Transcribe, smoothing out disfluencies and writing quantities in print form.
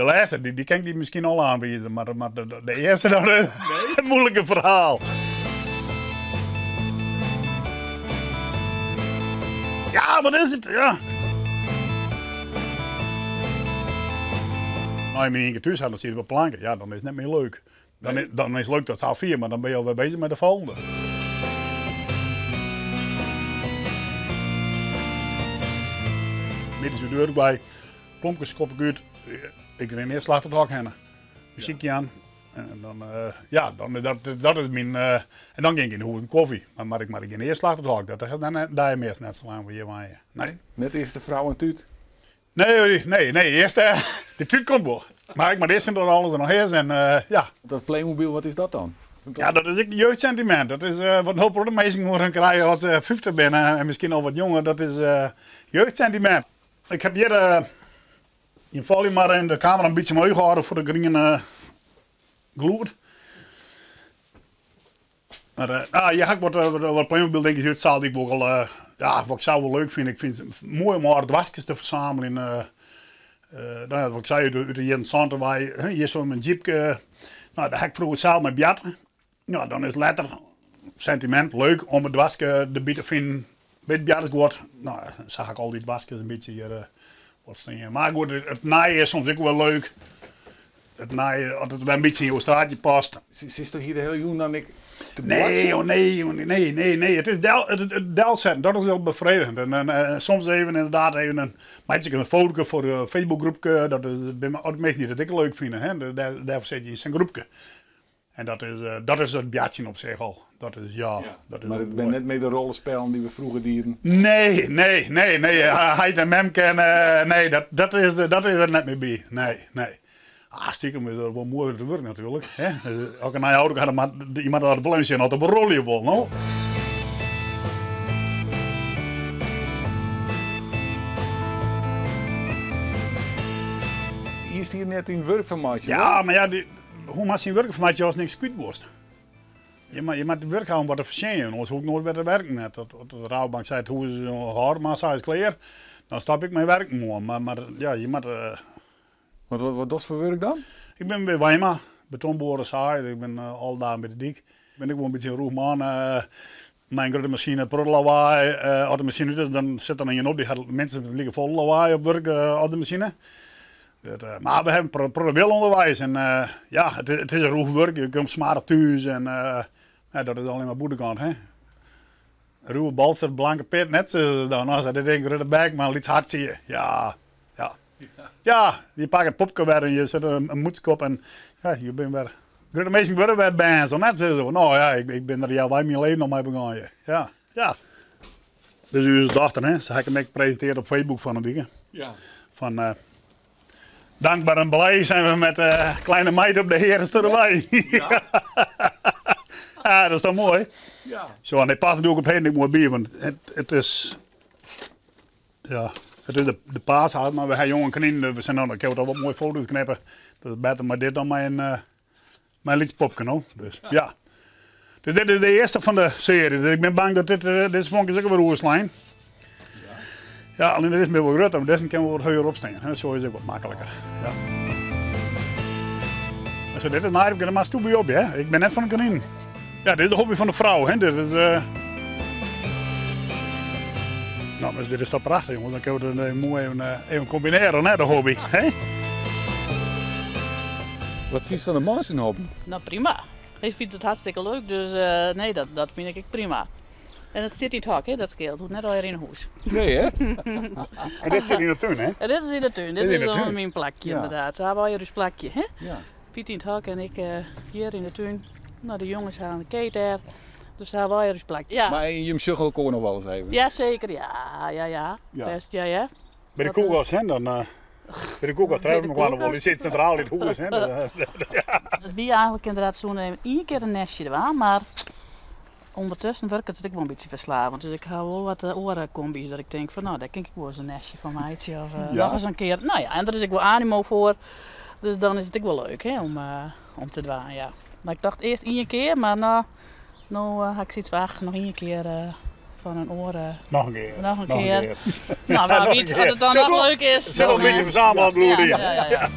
de laatste, die kan ik die misschien al aanwijzen, maar de eerste, dat is een moeilijke verhaal. Ja, wat is het? Ja. Nou, je moet één keer thuis dan zie je op planken. Ja, dan is het net meer leuk. Dan is het leuk dat het 4, maar dan ben je alweer bezig met de volgende. Midden de deur bij, klompjes kop ik uit. Ik ren eerst achter het hok heen. Muziekje aan. En dan, dat is mijn. En dan ging ik in de hoek een koffie. Maar ik ging eerst achter het hok. Dat daar je meest net zo lang voor je waaien. Nee. Net eerst de vrouw en tuut? Nee. Eerst de tuut komt wel. Maar ik moet eerst in alles er nog eens en ja. Dat Playmobil, wat is dat dan? Ja, dat is een jeugdsentiment. Dat is wat een hoop mensen moeten krijgen wat 50 ben en misschien al wat jonger. Dat is jeugdsentiment. Ik heb hier in val je maar in de camera een beetje mooi gehouden voor de groene gloed. Maar je hebt wat Playmobil denk ik uitzaal die ik ook al, wat ik zelf wel leuk vind. Ik vind het mooi om haar wasjes te verzamelen. Wat ik zei, uit de jaren 20 waar je hier zo met een jeepje. Nou, daar heb ik vroeger zelf met Bjatten. Ja, dan is het letter sentiment leuk om het wasje erbij te vinden. Weet Bjatten goed. Nou, dan zag ik al die wasjes een beetje hier wat staan. Maar goed, het naaien is soms ook wel leuk. Het naaien, als het wel een beetje in je straatje past. Is toch hier de hele joen dan ik te Nee. Het is delzetten, dat is wel bevredigend. En soms even inderdaad een foto voor de Facebookgroepje. Dat is bij mij ook mensen die dat ik leuk vinden. Hè? Daarvoor zit je in zijn groepje. En dat is het bjatje op zich al. Dat is dat is maar het ben net met de rollenspellen die we vroeger dieren. Nee. Hij en Mem kennen. Nee, dat is er net mee bij. Nee. Stiekem is dat wel mooi te werk natuurlijk. Hè? Ook een auto had iemand aan de probleem zijn, had een rollen wil. No? Je is hier net in werk van maatje. Ja, maar ja, hoe maakt je werk van maatje als niks kwijt wordt? Je moet het werk houden wat te verzenden, anders hoef ik nooit weer te werken. Net. De rouwbank zei, hoe is het hard, maar zij is klaar. Dan stap ik mijn werk mooi. Maar ja, je moet... Wat dat voor werk dan? Ik ben bij Weimar, betonboren saai. Ik ben al daar bij de dik. Ik ben ook wel een beetje een roeg man. Mijn grote machine, prullenlawaai. Als de machine uit is, dan zit er een op. Die mensen liggen vol lawaai op werk op de machine. Maar we hebben prullen onderwijs. En het is een roeg werk. Je komt smarig thuis. En dat is alleen maar boetekant. Hè? Ruwe balster, blanke pit, net zo dan. Als dat denk ik, de bek, maar iets hard zie je. Ja, je pakt het popje weer en je zet een moedskop en ja, je bent weer. De meesten worden weer bij zo net zo. Nou ja, ik ben er heel bij mijn leven nog mee begonnen. Ja. Dus u is de dochter, hè? Ze heb ik hem gepresenteerd op Facebook van een week. Ja. Van dankbaar en blij zijn we met kleine meid op de heren erbij. Ja. Ja, dat is toch mooi? Ja. Zo, en hij past natuurlijk op heen, ik moet bij, want het is. Ja. Het is de paashout, maar we hebben jonge knieën. We zijn ik heb al wat mooie foto's knippen. Dat is beter maar dit dan mijn liedspopje. No? Dus ja. Dus dit is de eerste van de serie. Dus ik ben bang dat dit vonk is ook weer roerslijn. Ja, alleen dit is meer wat groter, maar deze kunnen we wat hoger opstaan. Zo is het wat makkelijker. Ja. Dus dit is een aardig, maar stoel bij op, hè. Ik ben net van een kanien. Ja, dit is de hobby van de vrouw, hè. Dit is, nou, maar dit is toch prachtig, jongens. Dan kunnen we het mooi even combineren, hè, de hobby. Hè? Wat vind je van de man zijn hobby? Nou, prima. Ik vind het hartstikke leuk, dus nee, dat vind ik prima. En het zit in het hok, hè, dat scheelt. Het net al in huis. Nee, hè? En dit zit in de tuin, hè? En dit is in de tuin. Dit is dan mijn plakje, Ja. inderdaad. Ze hebben al dus plakje, hè? Ja. Piet in het hok en ik hier in de tuin. Nou, de jongens halen de keten er. Dus daar hebben we dus plakje. Ja. Maar je hem ook nog wel eens even. Jazeker, ja. Best, ja. Bij de koelkast, hè? Dan, bij de koelkast trouwens nog wel. Die zit centraal in het huis, hè? Wie eigenlijk inderdaad zo'n één keer een nestje er, maar ondertussen werkt het ook wel een beetje verslavend. Dus ik hou wel wat orencombis dat ik denk van nou, daar kan ik wel eens een nestje van meidje of nog eens een keer. Nou ja, en daar is ik wel animo voor. Dus dan is het ook wel leuk hè, om te doen, ja. Maar ik dacht eerst één keer, maar nou heb ik zoiets wacht, nog één keer van een oren. Nog een keer. Nog een keer. Nou, maar wie als het dan nog leuk is. Zullen we een beetje verzamelen, bloeden? Ja.